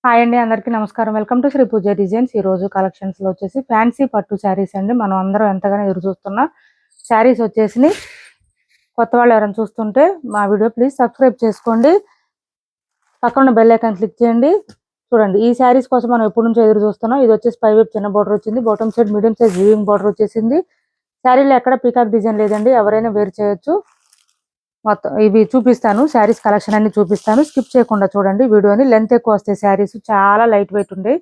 Hi అండి, అందరికీ నమస్కారం. Welcome to Shri Pooja Designs. ఈ రోజు కలెక్షన్స్ లో వచ్చేసి ఫ్యాన్సీ పట్టు శారీస్ అండి. మనం అందరం ఎంతగానో ఎదురు చూస్తున్న శారీస్ వచ్చేసి కొత్త వాళ్ళు ఎవరైనా చూస్తుంటే మా వీడియో ప్లీజ్ సబ్స్క్రైబ్ చేసుకోండి. పక్కన బెల్ ఐకాన్ క్లిక్ చేయండి. చూడండి, ఈ శారీస్ కోసం మనం ఎప్పటి నుంచో ఎదురు చూస్తున్నాం. ఇది వచ్చేసి పై వైపు చిన్న బోర్డర్ వచ్చింది, bottom side medium size weaving border వచ్చేసింది. శారీలో ఎక్కడ పీకాక్ డిజైన్ లేదండి, ఎవరైనా వేర్ చేయొచ్చు. మొత్తం ఇవి చూపిస్తాను, శారీస్ కలెక్షన్ అన్ని చూపిస్తాను. స్కిప్ చేయకుండా చూడండి వీడియోని. లెంత్ ఎక్కువ వస్తాయి, శారీస్ చాలా లైట్ వెయిట్ ఉండే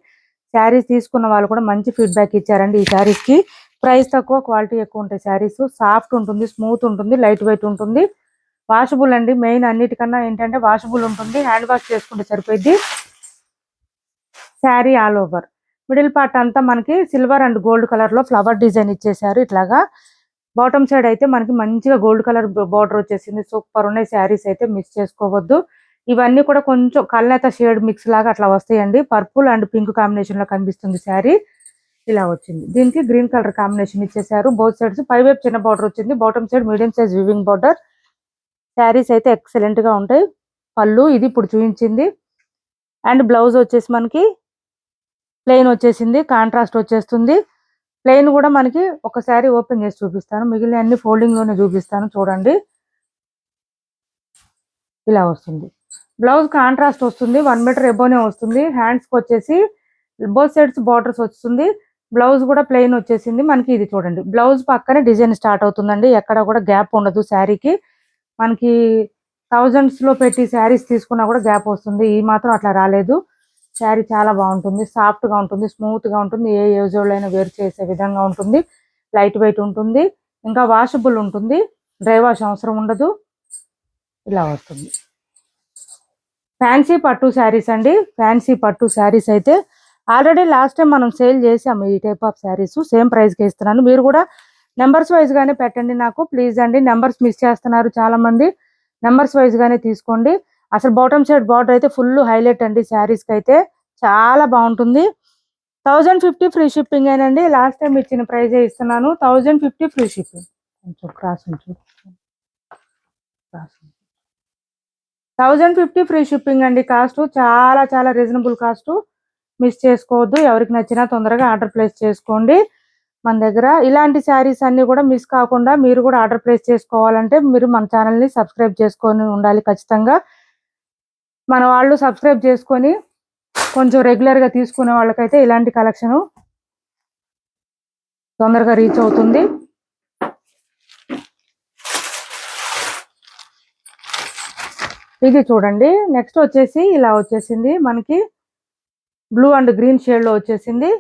శారీస్. తీసుకున్న వాళ్ళు కూడా మంచి ఫీడ్బ్యాక్ ఇచ్చారండి. ఈ శారీస్ కి ప్రైస్ తక్కువ, క్వాలిటీ ఎక్కువ ఉంటాయి. శారీస్ సాఫ్ట్ ఉంటుంది, స్మూత్ ఉంటుంది, లైట్ వెయిట్ ఉంటుంది. వాషబుల్ అండి, మెయిన్ అన్నిటికన్నా ఏంటంటే వాషబుల్ ఉంటుంది. హ్యాండ్ వాష్ చేసుకుంటే సరిపోయింది. Sari all over middle part అంతా మనకి సిల్వర్ అండ్ గోల్డ్ కలర్ లో ఫ్లవర్ డిజైన్ ఇచ్చేసారు. ఇట్లాగా బాటమ్ సైడ్ అయితే మనకి మంచిగా గోల్డ్ కలర్ బార్డర్ వచ్చేసింది. సూపర్ ఉన్నాయి శారీస్, అయితే మిస్ చేసుకోవద్దు. ఇవన్నీ కూడా కొంచెం కల్నేత షేడ్ మిక్స్ లాగా అట్లా వస్తాయండి. పర్పుల్ అండ్ పింక్ కాంబినేషన్ లో కనిపిస్తుంది శారీ. ఇలా వచ్చింది, దీనికి గ్రీన్ కలర్ కాంబినేషన్ ఇచ్చేసారు. బోత్ సైడ్స్ పై వైపు చిన్న బార్డర్ వచ్చింది, bottom side medium size weaving border. Saris అయితే ఎక్సలెంట్ గా ఉంటాయి. పళ్ళు ఇది ఇప్పుడు చూపించింది. అండ్ బ్లౌజ్ వచ్చేసి మనకి ప్లెయిన్ వచ్చేసింది, కాంట్రాస్ట్ వచ్చేస్తుంది. ప్లెయిన్ కూడా మనకి ఒకసారి ఓపెన్ చేసి చూపిస్తాను, మిగిలిన అన్ని ఫోల్డింగ్ లోనే చూపిస్తాను. చూడండి, ఇలా వస్తుంది. బ్లౌజ్ కాంట్రాస్ట్ వస్తుంది, 1 మీటర్ ఎబోనే వస్తుంది. హ్యాండ్స్ కి వచ్చేసి బోత్ సైడ్స్ బార్డర్స్ వస్తుంది. బ్లౌజ్ కూడా ప్లెయిన్ వచ్చేసింది మనకి. ఇది చూడండి, బ్లౌజ్ పక్కనే డిజైన్ స్టార్ట్ అవుతుందండి. ఎక్కడ కూడా గ్యాప్ ఉండదు శారీకి. మనకి థౌజండ్స్ లో పెట్టి శారీస్ తీసుకున్నా కూడా గ్యాప్ వస్తుంది, ఈ మాత్రం అట్లా రాలేదు. శారీ చాలా బాగుంటుంది, సాఫ్ట్ గా ఉంటుంది, స్మూత్ గా ఉంటుంది. ఏ ఏజ్ వాళ్ళైనా వేర్ చేసే విధంగా ఉంటుంది. లైట్ వెయిట్ ఉంటుంది, ఇంకా వాషబుల్ ఉంటుంది, డ్రై వాష్ అవసరం ఉండదు. ఇలా వస్తుంది. ఫ్యాన్సీ పట్టు శారీస్ అండి. ఫ్యాన్సీ పట్టు శారీస్ అయితే ఆల్రెడీ లాస్ట్ టైం మనం సేల్ చేసాము. ఈ type of saris same price కి ఇస్తున్నాను. మీరు కూడా నెంబర్స్ వైజ్ గానే పెట్టండి నాకు, ప్లీజ్ అండి. నెంబర్స్ మిస్ చేస్తున్నారు చాలా మంది, నెంబర్స్ వైజ్ గానే తీసుకోండి. అసలు బాటమ్ సైడ్ బార్డర్ అయితే ఫుల్ హైలైట్ అండి. శారీస్ కి అయితే చాలా బాగుంటుంది. 1050 ఫ్రీ షిప్పింగ్ ఏనండి. లాస్ట్ టైం ఇచ్చిన ప్రైజే ఇస్తున్నాను, 1050 ఫ్రీ షిప్పింగ్. కొంచెం క్రాస్ ఉంచు, 1050 ఫ్రీ షిప్పింగ్ అండి. కాస్ట్ చాలా చాలా రీజనబుల్ కాస్ట్, మిస్ చేసుకోవద్దు. ఎవరికి నచ్చినా తొందరగా ఆర్డర్ ప్లేస్ చేసుకోండి. మన దగ్గర ఇలాంటి శారీస్ అన్ని కూడా మిస్ కాకుండా మీరు కూడా ఆర్డర్ ప్లేస్ చేసుకోవాలంటే మీరు మన ఛానల్ని సబ్స్క్రైబ్ చేసుకొని ఉండాలి ఖచ్చితంగా. మన వాళ్ళు సబ్స్క్రైబ్ చేసుకొని కొంచెం రెగ్యులర్గా తీసుకునే వాళ్ళకైతే ఇలాంటి కలెక్షన్ తొందరగా రీచ్ అవుతుంది. ఇది చూడండి, నెక్స్ట్ వచ్చేసి ఇలా వచ్చేసింది మనకి బ్లూ అండ్ గ్రీన్ షేడ్ లో వచ్చేసింది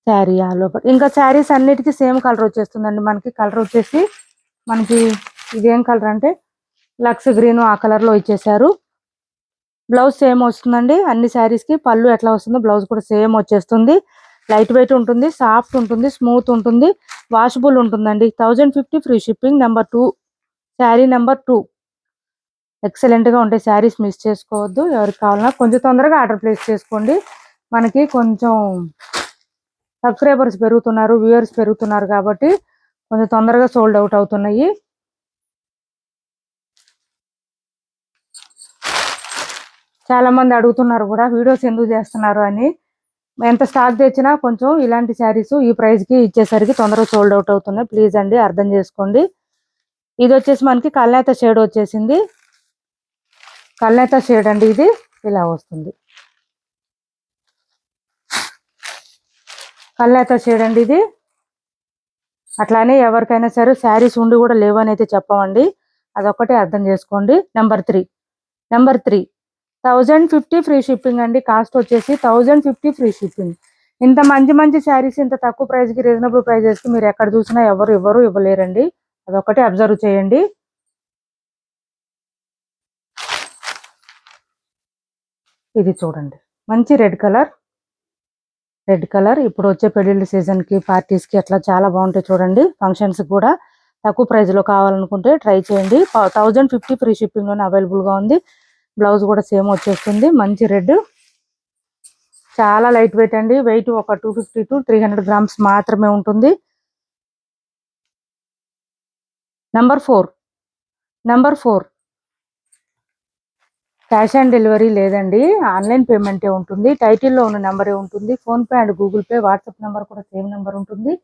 శారీ ఆల్ ఓవర్. ఇంకా శారీస్ అన్నిటికీ సేమ్ కలర్ వచ్చేస్తుందండి. మనకి కలర్ వచ్చేసి మనకి ఇదేం కలర్ అంటే లక్స్ గ్రీన్, ఆ కలర్ లో ఇచ్చేసారు. బ్లౌజ్ సేమ్ వస్తుందండి అన్ని శారీస్ కి. పళ్ళు ఎట్లా వస్తుందో బ్లౌజ్ కూడా సేమ్ వచ్చేస్తుంది. లైట్ వెయిట్ ఉంటుంది, సాఫ్ట్ ఉంటుంది, స్మూత్ ఉంటుంది, వాషబుల్ ఉంటుందండి. 1050 free shipping. Number 2 sari number 2 excellent గా ఉంటాయి శారీస్, మిస్ చేసుకోవద్దు. ఎవరికి కావాలన్నా కొంచెం తొందరగా ఆర్డర్ ప్లేస్ చేసుకోండి. మనకి కొంచెం సబ్స్క్రైబర్స్ పెరుగుతున్నారు, వ్యూయర్స్ పెరుగుతున్నారు కాబట్టి కొంచెం తొందరగా సోల్డ్ అవుట్ అవుతున్నాయి. చాలా మంది అడుగుతున్నారు కూడా వీడియోస్ ఎందుకు చేస్తున్నారు అని. ఎంత స్టాక్ తెచ్చినా కొంచెం ఇలాంటి శారీస్ ఈ ప్రైస్ కి ఇచ్చేసరికి తొందరగా సోల్డ్ అవుట్ అవుతున్నాయి. ప్లీజ్ అండి, అర్థం చేసుకోండి. ఇది వచ్చేసి మనకి కల్నేత షేడ్ వచ్చేసింది. కల్నేత షేడ్ అండి ఇది. ఇలా వస్తుంది, కల్నేత షేడ్ అండి ఇది. అట్లానే ఎవరికైనా సరే శారీస్ ఉండి కూడా లేవని అయితే చెప్పమండి, అదొక్కటే అర్థం చేసుకోండి. నెంబర్ 3 1050 ఫ్రీ షిప్పింగ్ అండి. కాస్ట్ వచ్చేసి 1050 ఫ్రీ షిప్పింగ్. ఇంత మంచి మంచి శారీస్ ఇంత తక్కువ ప్రైస్ కి, రీజనబుల్ ప్రైజెస్ కి మీరు ఎక్కడ చూసినా ఎవరు ఇవ్వలేరండి, అదొక్కటే అబ్జర్వ్ చేయండి. ఇది చూడండి, మంచి రెడ్ కలర్. ఇప్పుడు వచ్చే పెళ్లిళ్ళ సీజన్ కి, పార్టీస్ కి అట్లా చాలా బాగుంటాయి చూడండి. ఫంక్షన్స్ కూడా తక్కువ ప్రైస్ లో కావాలనుకుంటే ట్రై చేయండి. 1050 ఫ్రీ షిప్పింగ్ లోనే అవైలబుల్ గా ఉంది. బ్లౌజ్ కూడా సేమ్ వచ్చేస్తుంది. మంచి రెడ్, చాలా లైట్ వెయిట్ అండి. వెయిట్ ఒక 250 to 300 గ్రామ్స్ మాత్రమే ఉంటుంది. నెంబర్ 4 క్యాష్ ఆన్ డెలివరీ లేదండి, ఆన్లైన్ పేమెంటే ఉంటుంది. టైటిల్లో ఉన్న నెంబరే ఉంటుంది. PhonePe and Google pay, WhatsApp number కూడా సేమ్ నెంబర్ ఉంటుంది.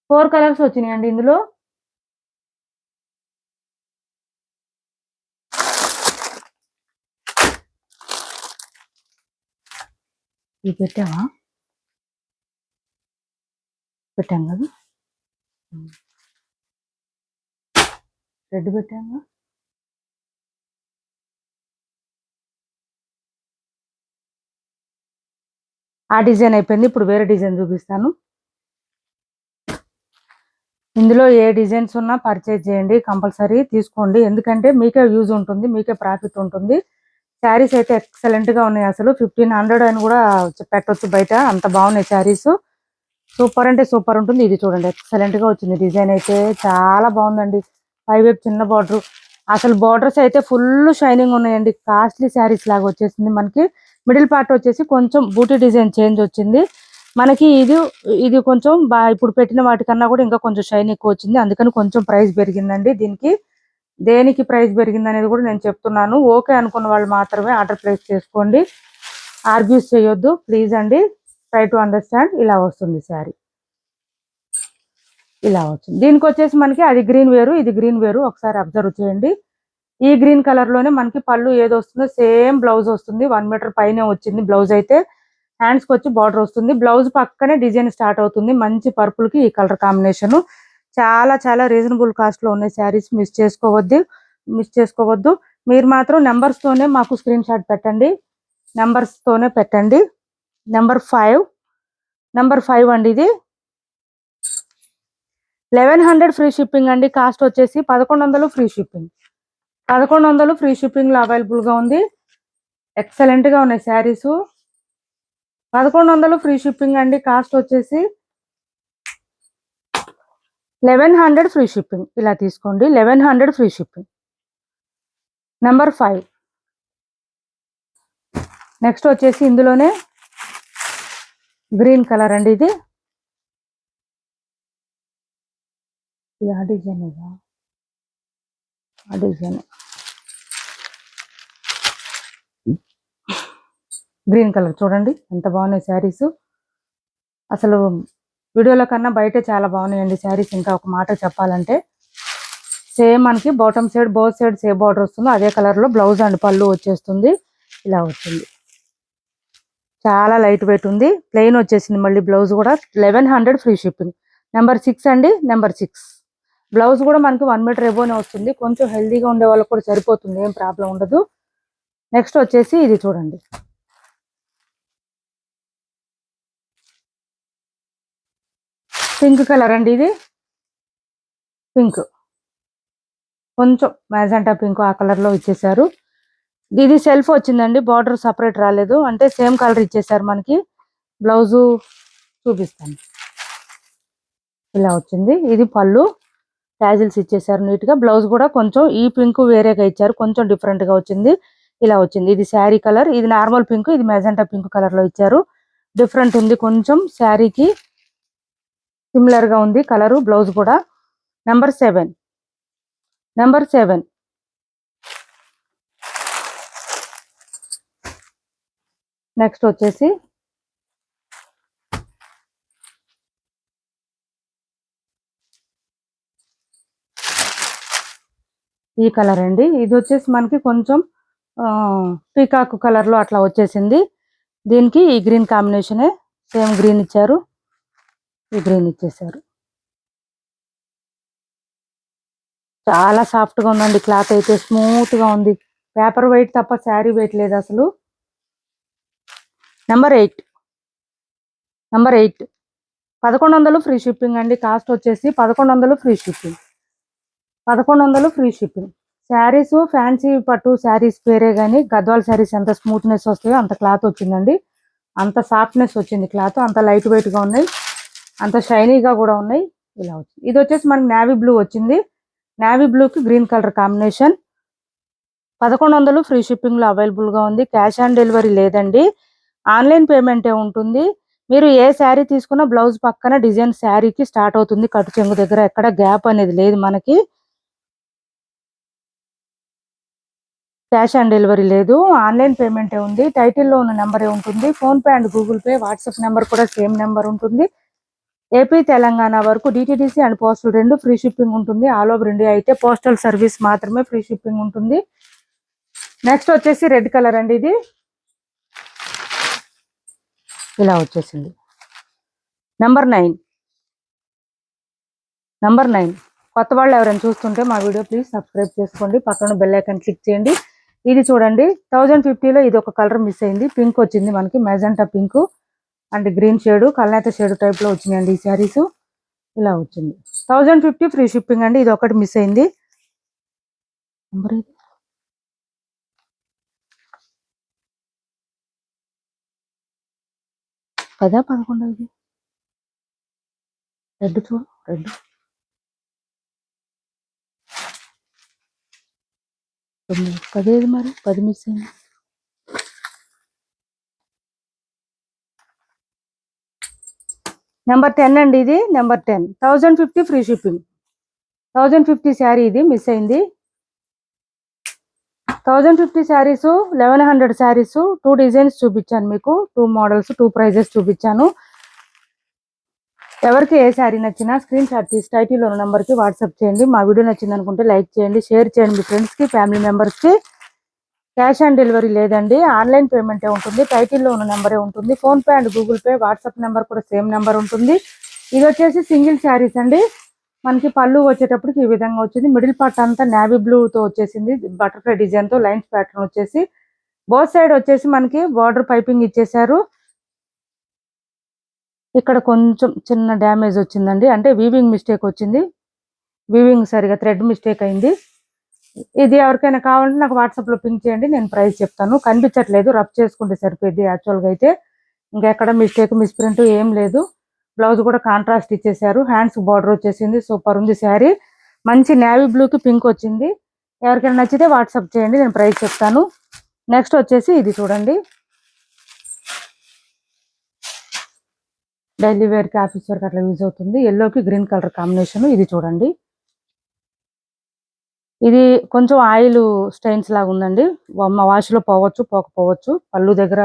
4 కలర్స్ వచ్చినాయండి ఇందులో. ఇది పెట్టాం కదా, రెడ్ పెట్టాము. ఆ డిజైన్ అయిపోయింది. ఇప్పుడు వేరే డిజైన్ చూపిస్తాను. ఇందులో ఏ డిజైన్స్ ఉన్నా పర్చేజ్ చేయండి, కంపల్సరీ తీసుకోండి. ఎందుకంటే మీకే యూజ్ ఉంటుంది, మీకే ప్రాఫిట్ ఉంటుంది. శారీస్ అయితే ఎక్సలెంట్గా ఉన్నాయి. అసలు 1500 అని కూడా పెట్టవచ్చు బయట, అంత బాగున్నాయి శారీస్. సూపర్ అంటే సూపర్ ఉంటుంది. ఇది చూడండి, ఎక్సలెంట్గా వచ్చింది. డిజైన్ అయితే చాలా బాగుందండి. పైవైపు చిన్న బార్డర్, అసలు బార్డర్స్ అయితే ఫుల్ షైనింగ్ ఉన్నాయండి. కాస్ట్లీ శారీస్ లాగా వచ్చేసింది. మనకి మిడిల్ పార్ట్ వచ్చేసి కొంచెం బూటీ డిజైన్ చేంజ్ వచ్చింది మనకి. ఇది కొంచెం ఇప్పుడు పెట్టిన వాటికన్నా కూడా ఇంకా కొంచెం షైన్ ఎక్కువ వచ్చింది. అందుకని కొంచెం ప్రైస్ పెరిగిందండి దీనికి. దేనికి ప్రైస్ పెరిగింది అనేది కూడా నేను చెప్తున్నాను. ఓకే అనుకున్న వాళ్ళు మాత్రమే ఆర్డర్ ప్లేస్ చేసుకోండి, ఆర్గ్యూస్ చేయొద్దు ప్లీజ్ అండి. Try to understand. ఇలా వస్తుంది శారీ, ఇలా వచ్చింది. దీనికి వచ్చేసి మనకి అది గ్రీన్ వేరు, ఇది గ్రీన్ వేరు. ఒకసారి అబ్జర్వ్ చేయండి. ఈ గ్రీన్ కలర్ లోనే మనకి పళ్ళు ఏది వస్తుందో సేమ్ బ్లౌజ్ వస్తుంది. 1 మీటర్ పైనే వచ్చింది బ్లౌజ్ అయితే. హ్యాండ్స్ కి వచ్చి బార్డర్ వస్తుంది. బ్లౌజ్ పక్కనే డిజైన్ స్టార్ట్ అవుతుంది. మంచి పర్పుల్ కి ఈ కలర్ కాంబినేషన్. చాలా చాలా రీజనబుల్ కాస్ట్ లో ఉన్నాయి శారీస్. మిస్ చేసుకోవద్దు. మీరు మాత్రం నెంబర్స్ తోనే మాకు స్క్రీన్ షాట్ పెట్టండి, నెంబర్స్ తోనే పెట్టండి. నెంబర్ 5 అండి. ఇది 1100 ఫ్రీ షిప్పింగ్ అండి. కాస్ట్ వచ్చేసి 1100 ఫ్రీ షిప్పింగ్. 1100 ఫ్రీ షిప్పింగ్ లో అవైలబుల్ గా ఉంది. ఎక్సలెంట్ గా ఉన్నాయి శారీస్. 1100 ఫ్రీ షిప్పింగ్ అండి. కాస్ట్ వచ్చేసి 1100 ఫ్రీ షిప్పింగ్. ఇలా తీసుకోండి, 1100 ఫ్రీ షిప్పింగ్. నెంబర్ 5. నెక్స్ట్ వచ్చేసి ఇందులోనే గ్రీన్ కలర్ అండి. ఇది ఆ డిజైన్ గ్రీన్ కలర్ చూడండి ఎంత బాగున్నాయి శారీస్. అసలు వీడియోలో కన్నా బయటే చాలా బాగున్నాయండి శారీస్. ఇంకా ఒక మాట చెప్పాలంటే సేమ్ మనకి bottom side both side same border వస్తుందో అదే కలర్ లో బ్లౌజ్ అండ్ పళ్ళు వచ్చేస్తుంది. ఇలా వచ్చింది. చాలా లైట్ వెయిట్ ఉంది. ప్లెయిన్ వచ్చేసింది మళ్ళీ బ్లౌజ్ కూడా. 1100 ఫ్రీ షిప్పింగ్. నెంబర్ 6 అండి. నెంబర్ 6 బ్లౌజ్ కూడా మనకి 1 మీటర్ ఎబోనే వస్తుంది. కొంచెం హెల్దీగా ఉండే వాళ్ళకి కూడా సరిపోతుంది, ఏం ప్రాబ్లం ఉండదు. నెక్స్ట్ వచ్చేసి ఇది చూడండి, పింక్ కలర్ అండి. ఇది పింక్, కొంచెం మ్యాజెంటా పింక్ ఆ కలర్ లో ఇచ్చేసారు. ఇది సెల్ఫ్ వచ్చిందండి, బార్డర్ సపరేట్ రాలేదు, అంటే సేమ్ కలర్ ఇచ్చేసారు మనకి. బ్లౌజు చూపిస్తాను, ఇలా వచ్చింది. ఇది పళ్ళు, ట్యాజిల్స్ ఇచ్చేసారు నీట్ గా. బ్లౌజ్ కూడా కొంచెం ఈ పింక్ వేరేగా ఇచ్చారు, కొంచెం డిఫరెంట్ గా వచ్చింది. ఇలా వచ్చింది. ఇది శారీ కలర్, ఇది నార్మల్ పింక్, ఇది మెజెంటా పింక్ కలర్ లో ఇచ్చారు. డిఫరెంట్ ఉంది కొంచెం, శారీకి సిమిలర్ గా ఉంది కలరు. బ్లౌజ్ కూడా. నెంబర్ 7. నెక్స్ట్ వచ్చేసి ఈ కలర్ అండి. ఇది వచ్చేసి మనకి కొంచెం పీకాక్ కలర్ లో అట్లా వచ్చేసింది. దీనికి ఈ గ్రీన్ కాంబినేషనే, సేమ్ గ్రీన్ ఇచ్చారు, ఈ గ్రీన్ ఇచ్చేసారు. చాలా సాఫ్ట్ గా ఉందండి క్లాత్ అయితే, స్మూత్ గా ఉంది. పేపర్ వెయిట్ తప్ప శారీ వెయిట్ లేదు అసలు. నెంబర్ 8. 1100 ఫ్రీ షిప్పింగ్ అండి. కాస్ట్ వచ్చేసి 1100 free shipping. 1100 free shipping. Saris fancy పట్టు శారీస్ పేరే కానీ గద్వాల్ శారీస్ ఎంత స్మూత్నెస్ వస్తాయో అంత క్లాత్ వచ్చిందండి. అంత సాఫ్ట్నెస్ వచ్చింది క్లాత్, అంత లైట్ వెయిట్ గా ఉన్నాయి, అంత షైనీగా కూడా ఉన్నాయి. ఇలా వచ్చింది. ఇది వచ్చేసి మనకి నేవీ బ్లూ వచ్చింది. నేవీ బ్లూకి green colour combination. 1100 free shipping లో అవైలబుల్ గా ఉంది. క్యాష్ ఆన్ డెలివరీ లేదండి, ఆన్లైన్ పేమెంటే ఉంటుంది. మీరు ఏ శారీ తీసుకున్నా బ్లౌజ్ పక్కన డిజైన్ శారీకి స్టార్ట్ అవుతుంది. కట్టు చెంగు దగ్గర ఎక్కడ గ్యాప్ అనేది లేదు మనకి. క్యాష్ ఆన్ డెలివరీ లేదు, ఆన్లైన్ పేమెంటే ఉంది. టైటిల్లో ఉన్న నెంబరే ఉంటుంది. PhonePe and Google pay, WhatsApp number కూడా సేమ్ నెంబర్ ఉంటుంది. ఏపీ తెలంగాణ వరకు DTDC and postal 2 free shipping ఉంటుంది. ఆల్ ఓవర్ ఇండియా అయితే పోస్టల్ సర్వీస్ మాత్రమే ఫ్రీ షిప్పింగ్ ఉంటుంది. నెక్స్ట్ వచ్చేసి రెడ్ కలర్ అండి. ఇది ఇలా వచ్చేసింది. నెంబర్ 9. కొత్త వాళ్ళు ఎవరైనా చూస్తుంటే మా వీడియో ప్లీజ్ సబ్స్క్రైబ్ చేసుకోండి, పక్కన బెల్ ఐకాన్ క్లిక్ చేయండి. ఇది చూడండి 1050లో ఇది ఒక కలర్ మిస్ అయింది. పింక్ వచ్చింది మనకి, magenta pink and green shade, కల్నేత షేడ్ టైప్ లో వచ్చినాయండి ఈ శారీస్. ఇలా వచ్చింది 1050 ఫ్రీ షిప్పింగ్ అండి. ఇది ఒకటి మిస్ అయింది. నెంబర్ 10, 11 ఇది రెడ్ చూడు, రెడ్ 10 మరి 10 మిస్ అయింది. నెంబర్ 10 అండి. ఇది నెంబర్ 10 1050 ఫ్రీ షిప్పింగ్. 1050 శారీ ఇది మిస్ అయింది. 1050 శారీస్ 1100 శారీస్ 2 డిజైన్స్ చూపించాను మీకు, 2 మోడల్స్ 2 ప్రైజెస్ చూపించాను. ఎవరికి ఏ శారీ నచ్చినా స్క్రీన్ షాట్ తీసి టైటిల్లో ఉన్న నెంబర్కి వాట్సాప్ చేయండి. మా వీడియో నచ్చింది అనుకుంటే లైక్ చేయండి, షేర్ చేయండి మీ ఫ్రెండ్స్కి, ఫ్యామిలీ మెంబర్స్కి. క్యాష్ ఆన్ డెలివరీ లేదండి, ఆన్లైన్ పేమెంటే ఉంటుంది. టైటిల్లో ఉన్న నెంబరే ఉంటుంది. PhonePe and Google pay, WhatsApp number కూడా సేమ్ నెంబర్ ఉంటుంది. ఇది వచ్చేసి సింగిల్ శారీస్ అండి. మనకి పళ్ళు వచ్చేటప్పటికి ఈ విధంగా వచ్చింది. మిడిల్ పార్ట్ అంతా నేవీ బ్లూతో వచ్చేసింది, బటర్ఫ్లై డిజైన్తో లైన్స్ ప్యాటర్న్ వచ్చేసి. బోత్ సైడ్ వచ్చేసి మనకి బార్డర్ పైపింగ్ ఇచ్చేసారు. ఇక్కడ కొంచెం చిన్న డ్యామేజ్ వచ్చిందండి, అంటే వీవింగ్ మిస్టేక్ వచ్చింది. వీవింగ్ సరిగా థ్రెడ్ మిస్టేక్ అయింది. ఇది ఎవరికైనా కావాలంటే నాకు వాట్సాప్లో పింక్ చేయండి, నేను ప్రైస్ చెప్తాను. కనిపించట్లేదు, రబ్ చేసుకుంటే సరిపోయింది. యాక్చువల్గా అయితే ఇంకెక్కడ మిస్టేక్ మిస్ప్రింట్ ఏం లేదు. బ్లౌజ్ కూడా కాంట్రాస్ట్ ఇచ్చేసారు. హ్యాండ్స్ బార్డర్ వచ్చేసింది. సూపర్ ఉంది శారీ. మంచి నేవీ బ్లూకి పింక్ వచ్చింది. ఎవరికైనా నచ్చితే వాట్సాప్ చేయండి, నేను ప్రైస్ చెప్తాను. నెక్స్ట్ వచ్చేసి ఇది చూడండి, డైలీ వేర్కి ఆఫీస్ వేర్కి అట్లా యూజ్ అవుతుంది. ఎల్లోకి గ్రీన్ కలర్ కాంబినేషన్. ఇది చూడండి, ఇది కొంచెం ఆయిల్ స్టైన్స్ లాగా ఉందండి. వాష్లో పోవచ్చు, పోకపోవచ్చు. పళ్ళు దగ్గర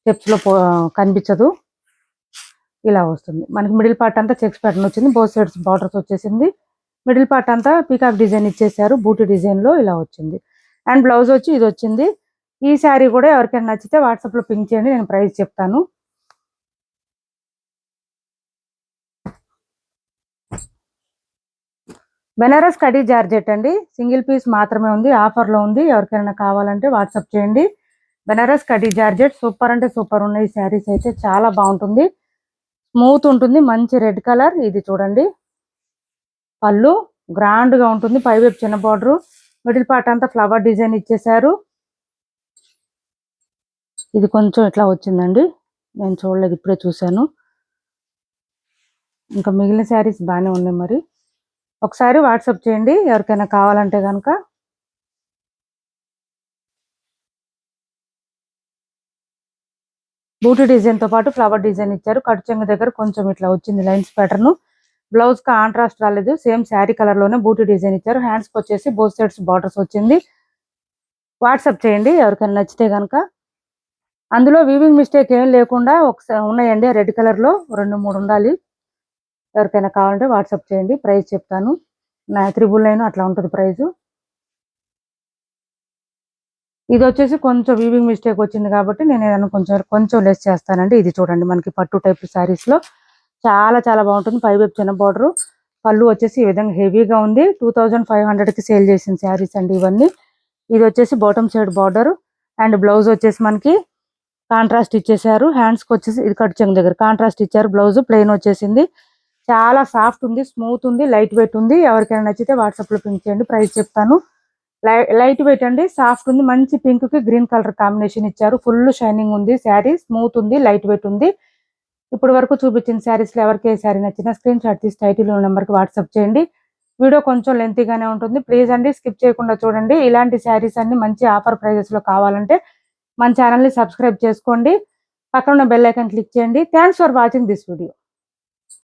స్టెప్స్లో కనిపించదు. ఇలా వస్తుంది మనకి. మిడిల్ పార్ట్ అంతా చెక్స్ ప్యాటర్న్ వచ్చింది. బోత్ సైడ్స్ బార్డర్స్ వచ్చేసింది. మిడిల్ పార్ట్ అంతా పీకాక్ డిజైన్ ఇచ్చేసారు, బూటీ డిజైన్లో ఇలా వచ్చింది. అండ్ బ్లౌజ్ వచ్చి ఇది వచ్చింది. ఈ శారీ కూడా ఎవరికైనా నచ్చితే వాట్సాప్లో పింక్ చేయండి, నేను ప్రైస్ చెప్తాను. బెనారస్ కడీ జార్జెట్ అండి. సింగిల్ పీస్ మాత్రమే ఉంది, ఆఫర్లో ఉంది. ఎవరికైనా కావాలంటే వాట్సాప్ చేయండి. బెనారస్ కడీ జార్జెట్ సూపర్ అంటే సూపర్ ఉన్నాయి. శారీస్ అయితే చాలా బాగుంటుంది, స్మూత్ ఉంటుంది. మంచి రెడ్ కలర్. ఇది చూడండి, పళ్ళు గ్రాండ్గా ఉంటుంది. పైవైపు చిన్న బార్డర్, మిడిల్ పార్ట్ అంతా ఫ్లవర్ డిజైన్ ఇచ్చేసారు. ఇది కొంచెం ఇట్లా వచ్చిందండి, నేను చూడలేదు, ఇప్పుడే చూశాను. ఇంకా మిగిలిన శారీస్ బాగానే ఉన్నాయి. మరి ఒకసారి వాట్సాప్ చేయండి ఎవరికైనా కావాలంటే కనుక. బూటీ డిజైన్తో పాటు ఫ్లవర్ డిజైన్ ఇచ్చారు. కట్ చెంగు దగ్గర కొంచెం ఇట్లా వచ్చింది లైన్స్ ప్యాటర్న్. బ్లౌజ్ కాంట్రాస్ట్ రాలేదు, సేమ్ శారీ కలర్లోనే బూటీ డిజైన్ ఇచ్చారు. హ్యాండ్స్కి వచ్చేసి బోత్ సైడ్స్ బార్డర్స్ వచ్చింది. వాట్సాప్ చేయండి ఎవరికైనా నచ్చితే కనుక. అందులో వీవింగ్ మిస్టేక్ ఏం లేకుండా ఒకసారి ఉన్నాయండి, రెడ్ కలర్లో 2-3 ఉండాలి. ఎవరికైనా కావాలంటే వాట్సాప్ చేయండి, ప్రైస్ చెప్తాను. 999 అట్లా ఉంటుంది ప్రైజు. ఇది వచ్చేసి కొంచెం వీవింగ్ మిస్టేక్ వచ్చింది కాబట్టి నేను ఏదైనా కొంచెం లెస్ చేస్తానండి. ఇది చూడండి, మనకి పట్టు టైప్ శారీస్లో చాలా చాలా బాగుంటుంది. పైవైపు చిన్న బార్డరు, పళ్ళు వచ్చేసి ఈ విధంగా హెవీగా ఉంది. 2500కి సేల్ చేసిన శారీస్ అండి ఇవన్నీ. ఇది వచ్చేసి bottom side border and blouse వచ్చేసి మనకి కాంట్రాస్ట్ ఇచ్చేసారు. హ్యాండ్స్కి వచ్చేసి ఇది కట్ చెంగు దగ్గర కాంట్రాస్ట్ ఇచ్చారు. బ్లౌజ్ ప్లెయిన్ వచ్చేసింది. చాలా సాఫ్ట్ ఉంది, స్మూత్ ఉంది, లైట్ వెయిట్ ఉంది. ఎవరికైనా నచ్చితే వాట్సాప్లో పింక్ చేయండి, ప్రైస్ చెప్తాను. లైట్ వెయిట్ అండి, సాఫ్ట్ ఉంది. మంచి పింక్ కి గ్రీన్ కలర్ కాంబినేషన్ ఇచ్చారు. ఫుల్ షైనింగ్ ఉంది శారీ, స్మూత్ ఉంది, లైట్ వెయిట్ ఉంది. ఇప్పుడు వరకు చూపించిన శారీస్ లో ఎవరికి ఏ శారీ నచ్చినా స్క్రీన్ షాట్ తీసి టైటిల్ నెంబర్కి వాట్సాప్ చేయండి. వీడియో కొంచెం లెంతీగానే ఉంటుంది, ప్లీజ్ అండి స్కిప్ చేయకుండా చూడండి. ఇలాంటి శారీస్ అన్ని మంచి ఆఫర్ ప్రైజెస్ లో కావాలంటే మన ఛానల్ని సబ్స్క్రైబ్ చేసుకోండి, పక్కన ఉన్న బెల్ ఐకాన్ క్లిక్ చేయండి. Thanks for watching this video.